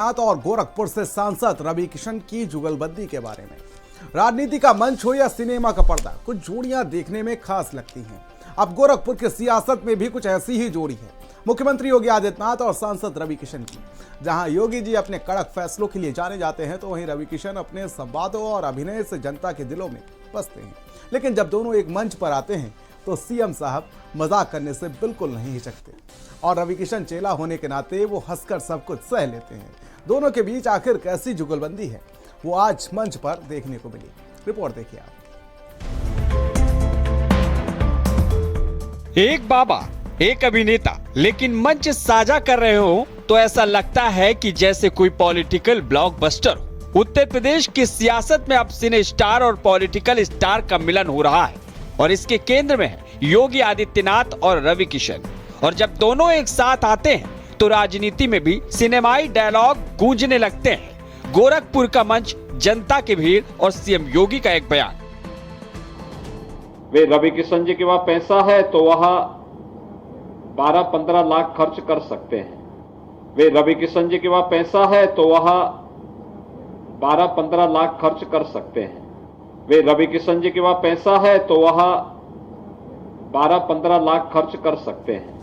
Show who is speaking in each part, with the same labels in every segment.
Speaker 1: और गोरखपुर से सांसद रवि किशन की जुगलबंदी के बारे में। राजनीति का मंच हो या सिनेमा का पर्दा, कुछ जोड़ियां देखने में खास लगती हैं। अब गोरखपुर की सियासत में भी कुछ ऐसी ही जोड़ी है, मुख्यमंत्री योगी आदित्यनाथ और सांसद रवि किशन की। जहां योगी जी अपने कड़क फैसलों के लिए जाने जाते हैं, तो वहीं रवि किशन अपने संवादों और अभिनय से जनता के दिलों में बसते हैं। लेकिन जब दोनों एक मंच पर आते हैं तो सीएम साहब मजाक करने से बिल्कुल नहीं हिचकते, और रवि किशन चेला होने के नाते वो हंसकर सब कुछ सह लेते हैं। दोनों के बीच आखिर कैसी जुगलबंदी है, वो आज मंच पर देखने को मिली। रिपोर्ट देखिए आप।
Speaker 2: एक बाबा, एक अभिनेता, लेकिन मंच साझा कर रहे हो तो ऐसा लगता है कि जैसे कोई पॉलिटिकल ब्लॉकबस्टर हो। उत्तर प्रदेश की सियासत में अब सिने स्टार और पॉलिटिकल स्टार का मिलन हो रहा है, और इसके केंद्र में है योगी आदित्यनाथ और रवि किशन। और जब दोनों एक साथ आते हैं तो राजनीति में भी सिनेमाई डायलॉग गूंजने लगते हैं। गोरखपुर का मंच, जनता की भीड़ और सीएम योगी का एक बयान।
Speaker 3: वे रवि किशन जी के पास पैसा है तो वह 12-15 लाख खर्च कर सकते हैं। वे रवि किशन जी के पास पैसा है तो वह 12-15 लाख खर्च कर सकते हैं। वे रवि किशन जी के पास पैसा है तो वह 12-15 लाख खर्च कर सकते हैं।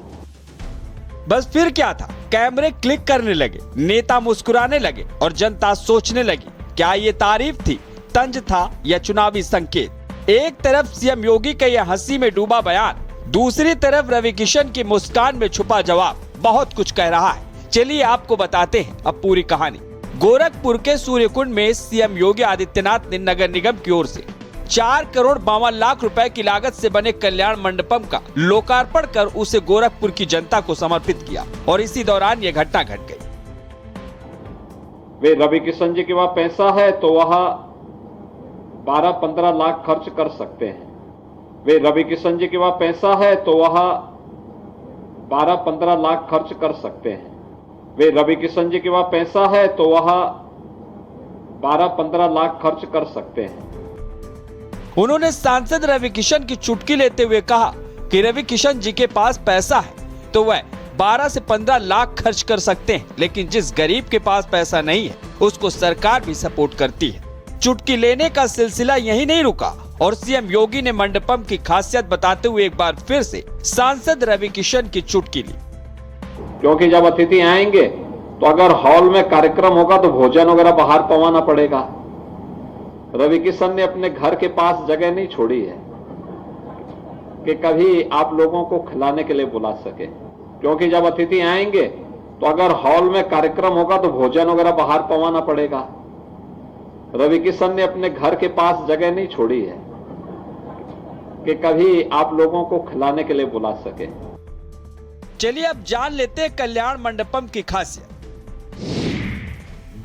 Speaker 2: बस फिर क्या था, कैमरे क्लिक करने लगे, नेता मुस्कुराने लगे और जनता सोचने लगी, क्या ये तारीफ थी, तंज था या चुनावी संकेत। एक तरफ सीएम योगी का यह हंसी में डूबा बयान, दूसरी तरफ रवि किशन की मुस्कान में छुपा जवाब बहुत कुछ कह रहा है। चलिए आपको बताते हैं अब पूरी कहानी। गोरखपुर के सूर्यकुंड में सीएम योगी आदित्यनाथ ने नगर निगम की ओर से 4 करोड़ 52 लाख रुपए की लागत से बने कल्याण मंडपम का लोकार्पण कर उसे गोरखपुर की जनता को समर्पित किया, और इसी दौरान यह घटना घट गई।
Speaker 3: वे रवि किशन जी के पास पैसा है तो वह 12-15 लाख खर्च कर सकते हैं। वे रवि किशन जी के पास पैसा है तो वह 12-15 लाख खर्च कर सकते हैं। वे रवि किशन जी के पास पैसा है तो वह 12-15 लाख खर्च कर सकते हैं।
Speaker 2: उन्होंने सांसद रवि किशन की चुटकी लेते हुए कहा कि रवि किशन जी के पास पैसा है तो वह 12 से 15 लाख खर्च कर सकते हैं, लेकिन जिस गरीब के पास पैसा नहीं है उसको सरकार भी सपोर्ट करती है। चुटकी लेने का सिलसिला यही नहीं रुका, और सीएम योगी ने मंडपम की खासियत बताते हुए एक बार फिर से सांसद रवि किशन की चुटकी ली।
Speaker 3: क्योंकि जब अतिथि आएंगे तो अगर हॉल में कार्यक्रम होगा तो भोजन वगैरह बाहर पवाना पड़ेगा। रवि किशन ने अपने घर के पास जगह नहीं छोड़ी है कि कभी आप लोगों को खिलाने के लिए बुला सके। क्योंकि जब अतिथि आएंगे तो अगर हॉल में कार्यक्रम होगा तो भोजन वगैरह बाहर पवाना पड़ेगा। रवि किशन ने अपने घर के पास जगह नहीं छोड़ी है कि कभी आप लोगों को खिलाने के लिए बुला सके।
Speaker 2: चलिए अब जान लेते हैं कल्याण मंडपम की खासियत।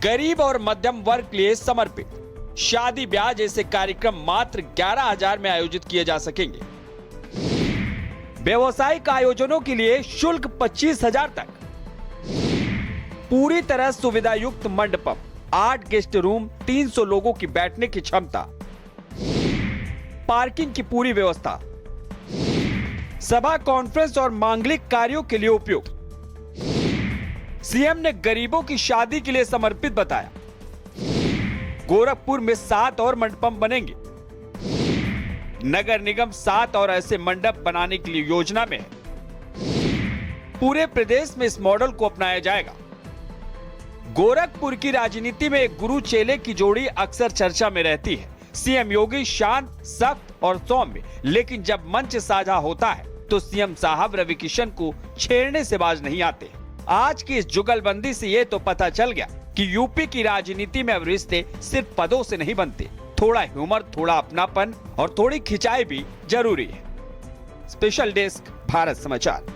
Speaker 2: गरीब और मध्यम वर्ग के लिए समर्पित, शादी ब्याह जैसे कार्यक्रम मात्र 11,000 में आयोजित किए जा सकेंगे। व्यवसायिक आयोजनों के लिए शुल्क 25,000 तक। पूरी तरह सुविधा युक्त मंडपम, 8 गेस्ट रूम, 300 लोगों की बैठने की क्षमता, पार्किंग की पूरी व्यवस्था, सभा, कॉन्फ्रेंस और मांगलिक कार्यों के लिए उपयुक्त। सीएम ने गरीबों की शादी के लिए समर्पित बताया। गोरखपुर में 7 और मंडपम बनेंगे। नगर निगम 7 और ऐसे मंडप बनाने के लिए योजना में है। पूरे प्रदेश में इस मॉडल को अपनाया जाएगा। गोरखपुर की राजनीति में एक गुरु चेले की जोड़ी अक्सर चर्चा में रहती है। सीएम योगी शांत, सख्त और सौम्य, लेकिन जब मंच साझा होता है तो सीएम साहब रवि किशन को छेड़ने से बाज नहीं आते। आज की इस जुगलबंदी से ये तो पता चल गया कि यूपी की राजनीति में अब रिश्ते सिर्फ पदों से नहीं बनते, थोड़ा ह्यूमर, थोड़ा अपनापन और थोड़ी खिंचाई भी जरूरी है। स्पेशल डेस्क, भारत समाचार।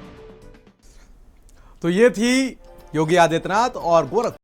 Speaker 1: तो ये थी योगी आदित्यनाथ और गोरखपुर